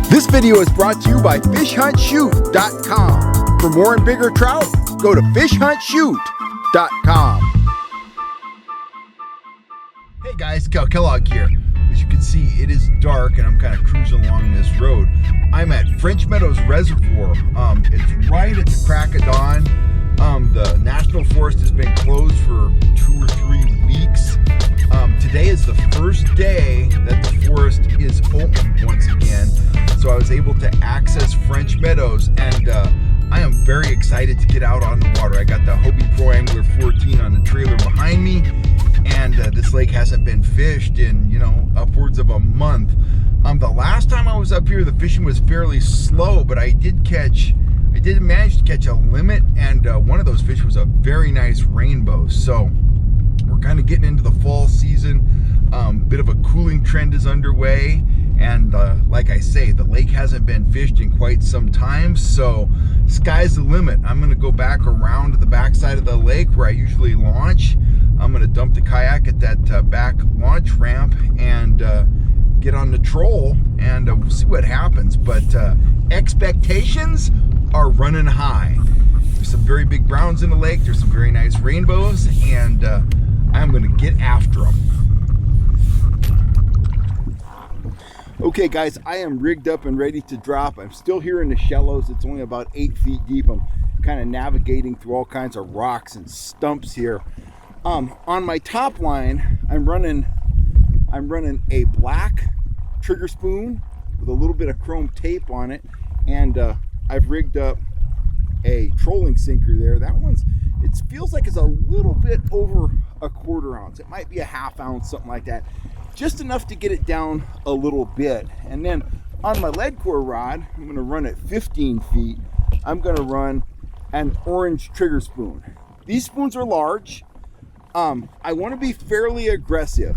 This video is brought to you by FishHuntShoot.com. For more and bigger trout, go to FishHuntShoot.com. Hey guys, Cal Kellogg here. As you can see, it is dark and I'm kind of cruising along this road. I'm at French Meadows Reservoir. It's right at the crack of dawn. The National Forest has been closed for 2 or 3 weeks. Today is the first day that the forest is open once again. So I was able to access French Meadows, and I am very excited to get out on the water. I got the Hobie Pro Angler 14 on the trailer behind me, and this lake hasn't been fished in, upwards of a month. The last time I was up here, the fishing was fairly slow, but I did manage to catch a limit, and one of those fish was a very nice rainbow. So we're kind of getting into the fall season. Bit of a cooling trend is underway, and like I say, the lake hasn't been fished in quite some time, so sky's the limit. I'm going to go back around to the back side of the lake where I usually launch. I'm going to dump the kayak at that back launch ramp and get on the troll, and we'll see what happens. But expectations are running high. There's some very big browns in the lake. There's some very nice rainbows, and I'm going to get after them. Okay guys, I am rigged up and ready to drop. I'm still here in the shallows. It's only about 8 feet deep. I'm kind of navigating through all kinds of rocks and stumps here. On my top line, I'm running a black trigger spoon with a little bit of chrome tape on it, and I've rigged up a trolling sinker there. That it feels like it's a little bit over a 1/4 ounce. It might be a 1/2 ounce, something like that. Just enough to get it down a little bit. And then on my lead core rod, I'm going to run at 15 feet. I'm going to run an orange trigger spoon. These spoons are large. I want to be fairly aggressive.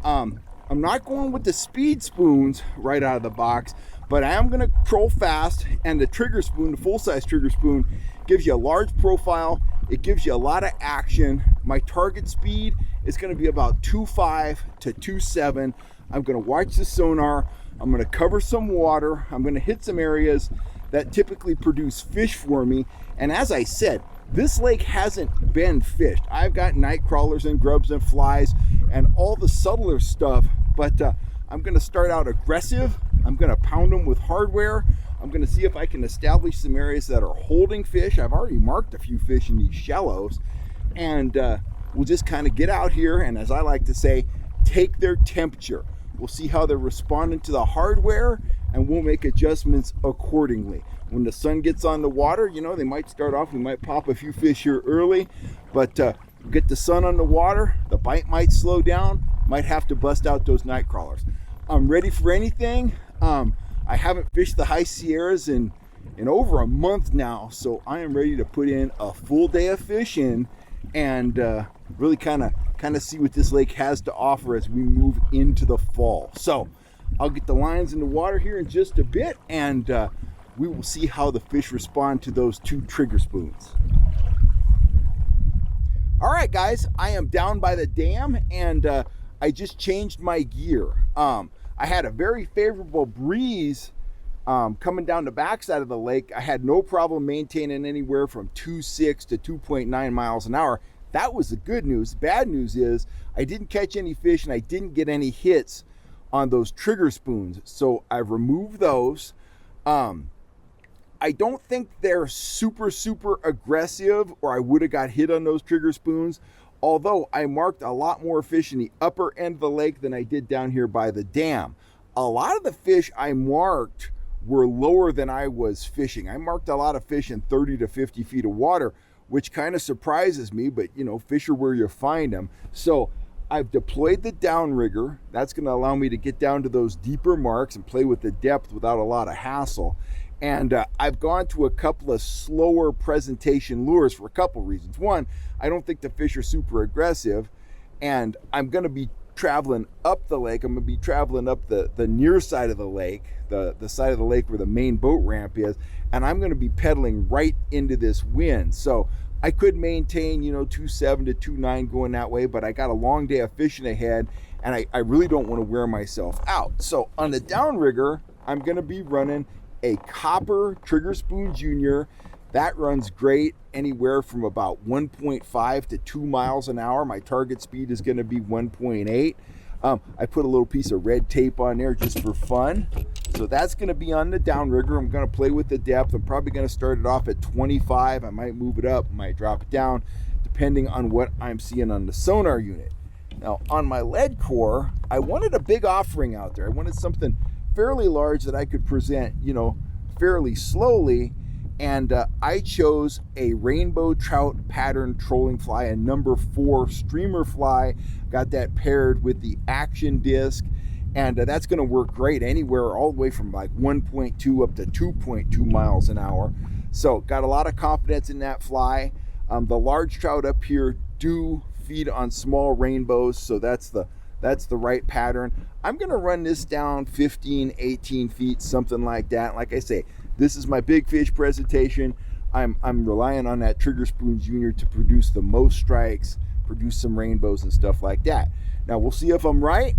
I'm not going with the speed spoons right out of the box, but I am going to troll fast, and the trigger spoon, the full-size trigger spoon, gives you a large profile. It gives you a lot of action. My target speed is going to be about 2.5 to 2.7. I'm going to watch the sonar. I'm going to cover some water. I'm going to hit some areas that typically produce fish for me. And as I said, this lake hasn't been fished. I've got night crawlers and grubs and flies and all the subtler stuff, but I'm going to start out aggressive. I'm going to pound them with hardware. I'm going to see if I can establish some areas that are holding fish. I've already marked a few fish in these shallows, and we'll just kind of get out here and, as I like to say, take their temperature. We'll see how they're responding to the hardware, and we'll make adjustments accordingly. When the sun gets on the water, they might start off, we might pop a few fish here early, but get the sun on the water, the bite might slow down, might have to bust out those night crawlers. I'm ready for anything. I haven't fished the high Sierras in over a month now, so I am ready to put in a full day of fishing and really kind of see what this lake has to offer as we move into the fall. So I'll get the lines in the water here in just a bit, and we will see how the fish respond to those 2 trigger spoons. All right, guys, I am down by the dam, and I just changed my gear. I had a very favorable breeze coming down the backside of the lake. I had no problem maintaining anywhere from 2.6 to 2.9 miles an hour. That was the good news. The bad news is I didn't catch any fish, and I didn't get any hits on those trigger spoons. So I've removed those. I don't think they're super aggressive, or I would have got hit on those trigger spoons. Although I marked a lot more fish in the upper end of the lake than I did down here by the dam. A lot of the fish I marked were lower than I was fishing. I marked a lot of fish in 30 to 50 feet of water, which kind of surprises me, but fish are where you find them. So I've deployed the downrigger. That's going to allow me to get down to those deeper marks and play with the depth without a lot of hassle. And I've gone to a couple of slower presentation lures for a couple reasons. One, I don't think the fish are super aggressive, and I'm going to be traveling up the lake. I'm going to be traveling up the near side of the lake, the side of the lake where the main boat ramp is, and I'm going to be pedaling right into this wind. So I could maintain, 2.7 to 2.9 going that way, but I got a long day of fishing ahead, and I really don't want to wear myself out. So on the downrigger, I'm going to be running a copper trigger spoon junior. That runs great anywhere from about 1.5 to 2 miles an hour. My target speed is going to be 1.8. I put a little piece of red tape on there just for fun. So that's going to be on the downrigger. I'm going to play with the depth. I'm probably going to start it off at 25. I might move it up, might drop it down, depending on what I'm seeing on the sonar unit. Now, on my lead core, I wanted a big offering out there. I wanted something fairly large that I could present, fairly slowly. And I chose a rainbow trout pattern trolling fly, a number 4 streamer fly. Got that paired with the action disc. And that's going to work great anywhere all the way from like 1.2 up to 2.2 miles an hour. So got a lot of confidence in that fly. The large trout up here do feed on small rainbows, so that's the right pattern. I'm going to run this down 15, 18 feet, something like that. Like I say, this is my big fish presentation. I'm relying on that trigger spoon junior to produce the most strikes, produce some rainbows and stuff like that. Now we'll see if I'm right.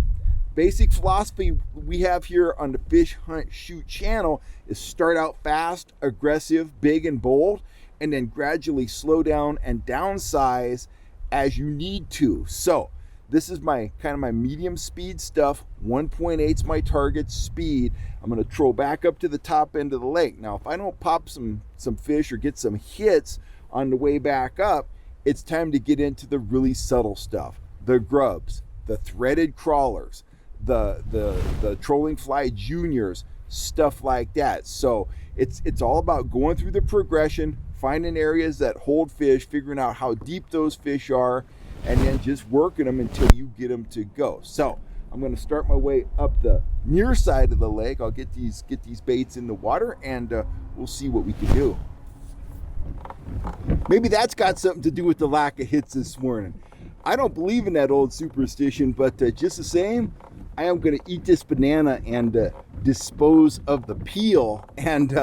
Basic philosophy we have here on the Fish Hunt Shoot channel is start out fast, aggressive, big and bold, and then gradually slow down and downsize as you need to. So this is my kind of my medium speed stuff. 1.8 is my target speed. I'm going to troll back up to the top end of the lake. Now, if I don't pop some fish or get some hits on the way back up, it's time to get into the really subtle stuff. The grubs, the threaded crawlers, the trolling fly juniors, stuff like that. So it's all about going through the progression, finding areas that hold fish, figuring out how deep those fish are, and then just working them until you get them to go. So I'm going to start my way up the near side of the lake. I'll get these baits in the water, and we'll see what we can do. Maybe that's got something to do with the lack of hits this morning. I don't believe in that old superstition, but just the same, I am going to eat this banana and dispose of the peel, and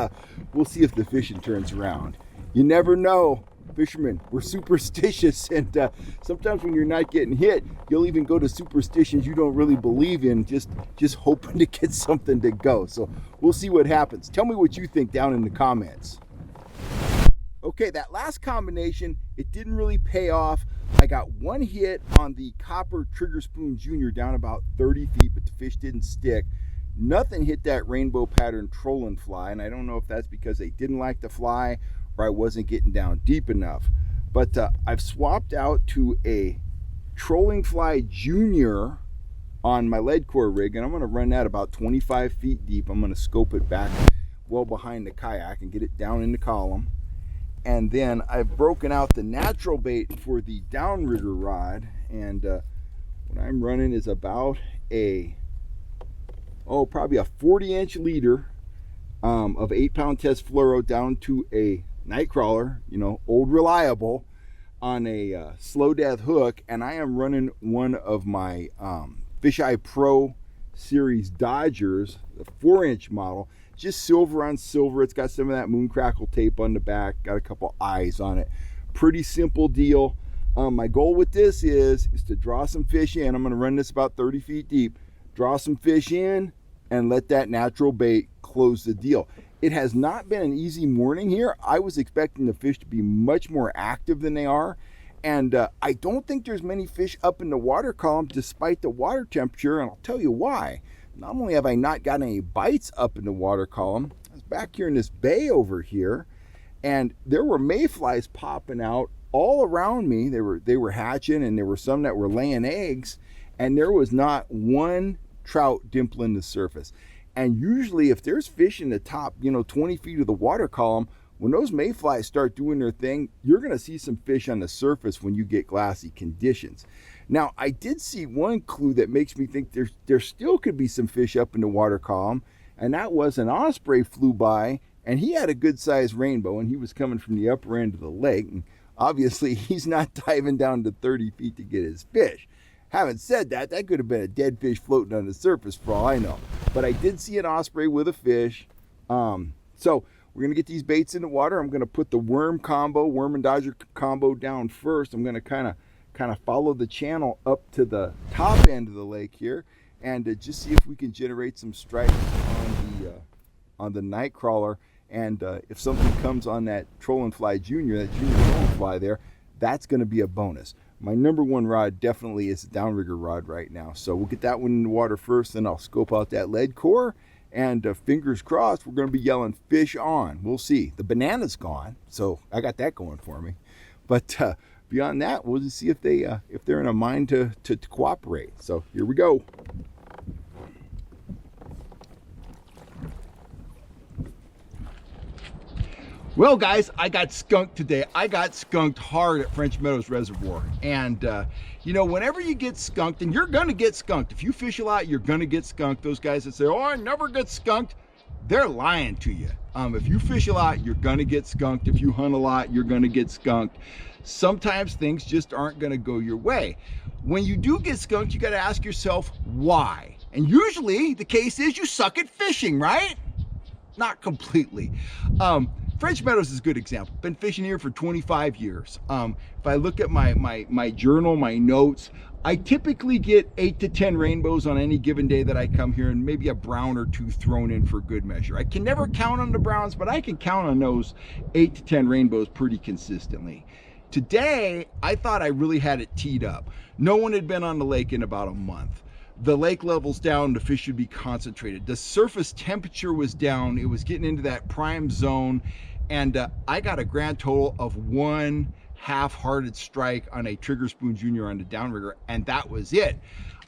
we'll see if the fishing turns around. You never know. Fishermen, we're superstitious, and sometimes when you're not getting hit, you'll even go to superstitions you don't really believe in, just hoping to get something to go. So we'll see what happens. Tell me what you think down in the comments. Okay, that last combination, it didn't really pay off. I got one hit on the copper trigger spoon junior down about 30 feet, but the fish didn't stick. Nothing hit that rainbow pattern trolling fly, and I don't know if that's because they didn't like the fly or I wasn't getting down deep enough. But I've swapped out to a trolling fly junior on my lead core rig, and I'm going to run that about 25 feet deep. I'm going to scope it back well behind the kayak and get it down in the column. And then I've broken out the natural bait for the downrigger rod, and what I'm running is about probably a 40-inch leader of 8-pound test fluoro down to a night crawler, old reliable, on a slow death hook. And I am running one of my Fisheye Pro Series Dodgers, the 4-inch model, just silver on silver. It's got some of that moon crackle tape on the back, got a couple eyes on it. Pretty simple deal. My goal with this is to draw some fish in. I'm going to run this about 30 feet deep, draw some fish in, and let that natural bait close the deal. It has not been an easy morning here. I was expecting the fish to be much more active than they are, and I don't think there's many fish up in the water column despite the water temperature, and I'll tell you why. Not only have I not got any bites up in the water column, I was back here in this bay over here, and there were mayflies popping out all around me. They were hatching, and there were some that were laying eggs, and there was not one trout dimpling the surface. And usually if there's fish in the top 20 feet of the water column, when those mayflies start doing their thing, you're going to see some fish on the surface when you get glassy conditions. Now, I did see one clue that makes me think there still could be some fish up in the water column, and that was an osprey flew by, and he had a good sized rainbow, and he was coming from the upper end of the lake, and obviously he's not diving down to 30 feet to get his fish. Having said that, that could have been a dead fish floating on the surface for all I know. But I did see an osprey with a fish. So we're going to get these baits in the water. I'm going to put the worm and dodger combo down first. I'm going to kind of follow the channel up to the top end of the lake here, and just see if we can generate some strikes on on the night crawler. And if something comes on that trolling fly junior, that junior trolling fly there, that's going to be a bonus. My number one rod definitely is a downrigger rod right now. So we'll get that one in the water first, then I'll scope out that lead core. And fingers crossed, we're going to be yelling fish on. We'll see. The banana's gone, so I got that going for me. But beyond that, we'll just see if they're in a mind to cooperate. So here we go. Well, guys, I got skunked today. I got skunked hard at French Meadows Reservoir. And, you know, whenever you get skunked, and you're going to get skunked. If you fish a lot, you're going to get skunked. Those guys that say, oh, I never get skunked, they're lying to you. If you fish a lot, you're going to get skunked. If you hunt a lot, you're going to get skunked. Sometimes things just aren't going to go your way. When you do get skunked, you got to ask yourself why. And usually the case is you suck at fishing, right? Not completely. French Meadows is a good example. Been fishing here for 25 years. If I look at my journal, my notes, I typically get 8 to 10 rainbows on any given day that I come here, and maybe a brown or two thrown in for good measure. I can never count on the browns, but I can count on those 8 to 10 rainbows pretty consistently. Today, I thought I really had it teed up. No one had been on the lake in about a month. The lake level's down, the fish should be concentrated. The surface temperature was down, it was getting into that prime zone, and I got a grand total of 1 half-hearted strike on a Trigger Spoon Junior on the downrigger, and that was it.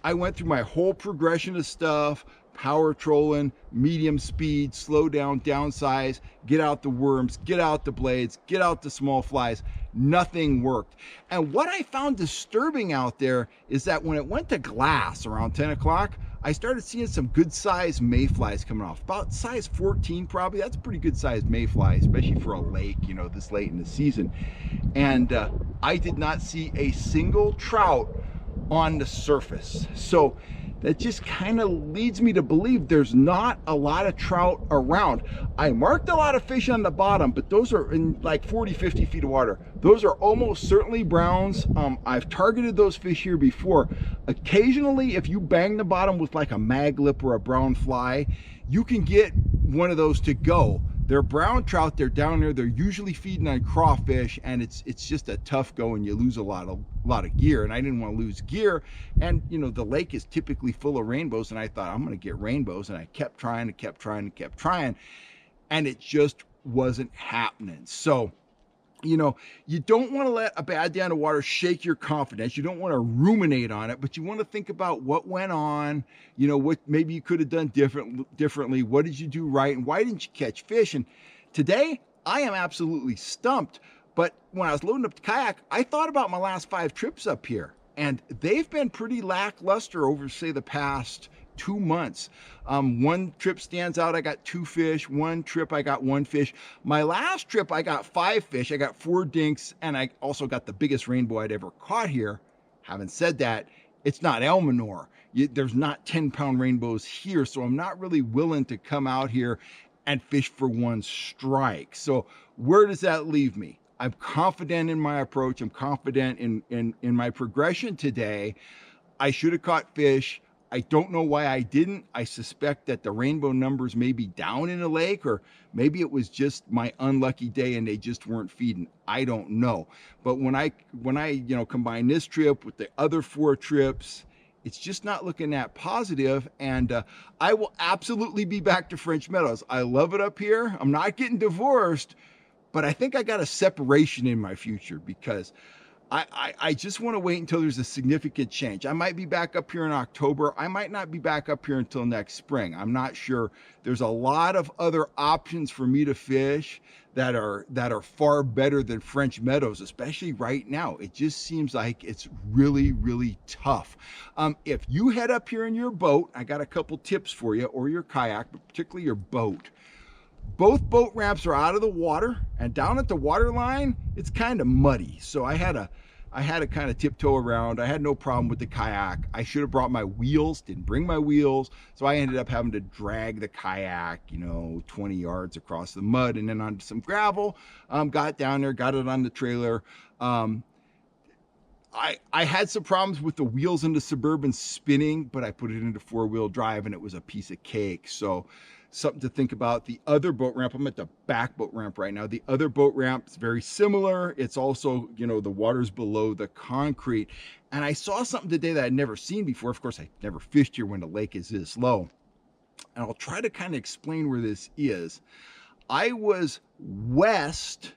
I went through my whole progression of stuff, power trolling, medium speed, slow down, downsize, get out the worms, get out the blades, get out the small flies. Nothing worked. And what I found disturbing out there is that when it went to glass around 10 o'clock, I started seeing some good sized mayflies coming off. About size 14 probably. That's a pretty good sized mayfly, especially for a lake, you know, this late in the season. And I did not see a single trout on the surface. So that just kind of leads me to believe there's not a lot of trout around. I marked a lot of fish on the bottom, but those are in like 40, 50 feet of water. Those are almost certainly browns. I've targeted those fish here before. Occasionally, if you bang the bottom with like a mag lip or a brown fly, you can get one of those to go. They're brown trout, they're down there, they're usually feeding on crawfish, and it's just a tough go, and you lose a lot of gear, and I didn't want to lose gear. And you know, the lake is typically full of rainbows, and I thought I'm going to get rainbows, and I kept trying and kept trying and kept trying, and it just wasn't happening. So, you know, you don't want to let a bad day on the water shake your confidence. You don't want to ruminate on it, but you want to think about what went on, you know, what maybe you could have done differently. What did you do right? And why didn't you catch fish? And today I am absolutely stumped. But when I was loading up the kayak, I thought about my last 5 trips up here, and they've been pretty lackluster over, say, the past 2 months. One trip stands out, I got 2 fish. One trip I got 1 fish. My last trip I got 5 fish. I got 4 dinks, and I also got the biggest rainbow I'd ever caught here. Having said that, it's not Elminor. There's not 10-pound rainbows here, so I'm not really willing to come out here and fish for 1 strike. So where does that leave me? I'm confident in my approach. I'm confident in my progression today. I should have caught fish. I don't know why I didn't. I suspect that the rainbow numbers may be down in the lake, or maybe it was just my unlucky day and they just weren't feeding. I don't know. But when I you know, combine this trip with the other 4 trips, it's just not looking that positive. And I will absolutely be back to French Meadows. I love it up here. I'm not getting divorced, but I think I got a separation in my future, because I just want to wait until there's a significant change. I might be back up here in October. I might not be back up here until next spring. I'm not sure. There's a lot of other options for me to fish that are far better than French Meadows, especially right now. It just seems like it's really, really tough. If you head up here in your boat, I got a couple tips for you, or your kayak, but particularly your boat. Both boat ramps are out of the water, and down at the water line, it's kind of muddy. So I had to kind of tiptoe around. I had no problem with the kayak. I should have brought my wheels, didn't bring my wheels. So I ended up having to drag the kayak, you know, 20 yards across the mud and then onto some gravel. Got down there, got it on the trailer. I had some problems with the wheels in the Suburban spinning, but I put it into 4-wheel drive and it was a piece of cake. So something to think about. The other boat ramp, I'm at the back boat ramp right now. The other boat ramp is very similar. It's also, you know, the water's below the concrete. And I saw something today that I'd never seen before. Of course, I never fished here when the lake is this low. And I'll try to kind of explain where this is. I was west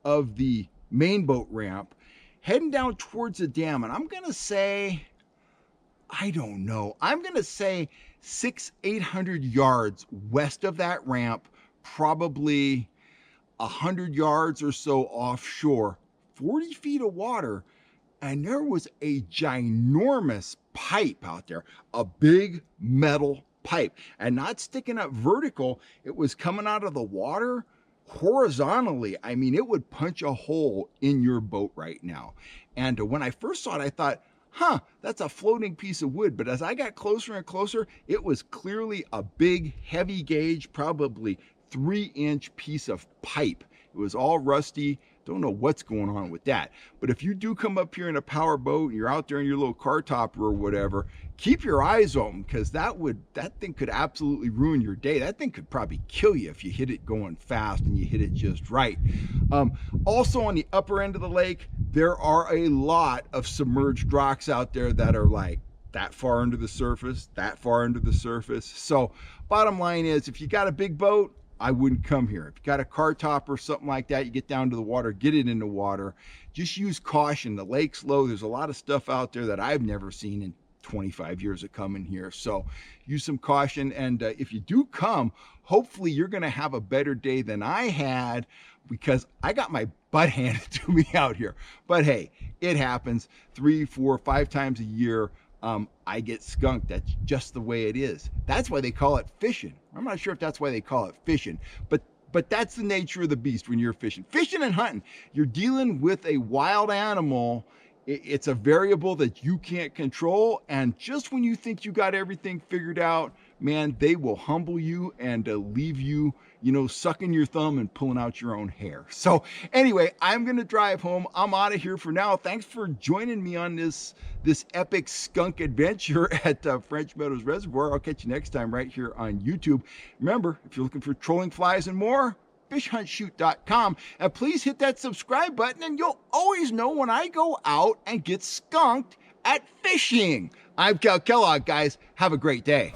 of the main boat ramp, heading down towards the dam, and I'm gonna say, I don't know, I'm gonna say 600-800 yards west of that ramp, probably 100 yards or so offshore, 40 feet of water, and there was a ginormous pipe out there, a big metal pipe, and not sticking up vertical, it was coming out of the water horizontally. I mean, it would punch a hole in your boat right now. And when I first saw it, I thought, that's a floating piece of wood. But as I got closer and closer, it was clearly a big, heavy gauge, probably 3-inch piece of pipe. It was all rusty. Don't know what's going on with that. But if you do come up here in a power boat and you're out there in your little car topper or whatever, keep your eyes open, because that thing could absolutely ruin your day. That thing could probably kill you if you hit it going fast and you hit it just right. Also on the upper end of the lake, there are a lot of submerged rocks out there that are like that far under the surface, that far under the surface. So bottom line is, if you got a big boat, I wouldn't come here. If you got a car top or something like that, you get down to the water, get it in the water. Just use caution. The lake's low. There's a lot of stuff out there that I've never seen in 25 years of coming here. So use some caution. And if you do come, hopefully you're going to have a better day than I had, because I got my butt handed to me out here. But hey, it happens 3, 4, 5 times a year. I get skunked. That's just the way it is. That's why they call it fishing. I'm not sure if that's why they call it fishing, but that's the nature of the beast when you're fishing. Fishing and hunting, you're dealing with a wild animal. It's a variable that you can't control. And just when you think you got everything figured out, man, they will humble you and leave you, sucking your thumb and pulling out your own hair. So anyway, I'm going to drive home. I'm out of here for now. Thanks for joining me on this epic skunk adventure at French Meadows Reservoir. I'll catch you next time right here on YouTube. Remember, if you're looking for trolling flies and more, fishhuntshoot.com, and please hit that subscribe button and you'll always know when I go out and get skunked at fishing. I'm Cal Kellogg, guys. Have a great day.